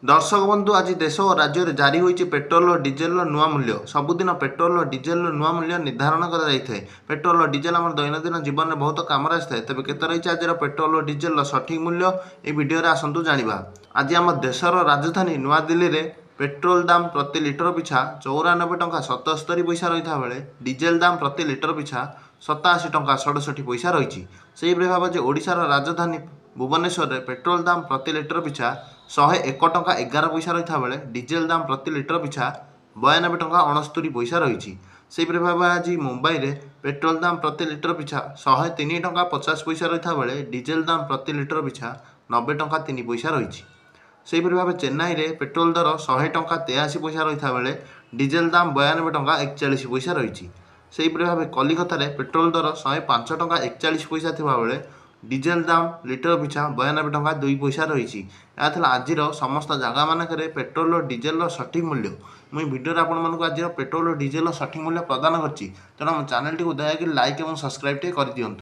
दर्शक बंधु आज देश और राज्य में जारी होती पेट्रोल और डिजेल नुआ मूल्य सबुदिन पेट्रोल और डिजेल नुआ मूल्य निर्धारण कर पेट्रोल और डिजेल आम दैनंदिन जीवन में बहुत कम आए तेज केत रही आज पेट्रोल और डिजेल सठिक मूल्य ये भिडियो आसतु जाना। आज आम देशर राजधानी नुआ दिल्ली में पेट्रोल दाम प्रति लिटर पिछा 94 टंका 77 पैसा रही बेले डिजेल दाम प्रति लिटर पिछा 87 टंका 67 पैसा रही। से भाव जे ओडिशार राजधानी भुवनेश्वर में पेट्रोल दाम प्रति लिटर पिछा 101 टंका 11 पैसा रही बेले डिजेल दाम प्रति लिटर पिछा 92 टंका 69 पैसा रही। से भाव आज मुंबई में पेट्रोल दाम प्रति लिटर पिछा 103 टंका 50 पैसा रही बेले डिजेल दाम प्रति लिटर पिछा 90 टंका 3 पैसा रही। से भाव चेन्नई में पेट्रोल दर 100 टंका 83 पैसा रही बेले डिजेल दाम 92 टंका 41 पैसा रही। से भाव कलिकता में पेट्रोल दर 105 टंका 41 पैसा थिबा बेले डिजेल दाम लिटर पिछा 92 टंका 2 पैसा रही। यह आज समस्त जगह मानक पेट्रोल और डिजेल सठिक मूल्य मुझे भिडियो आपको आज पेट्रोल और डिजेल सठिक मूल्य प्रदान करछि। तेणु चैनल टी दयाकि लाइक और सब्सक्राइब कर दियंतु।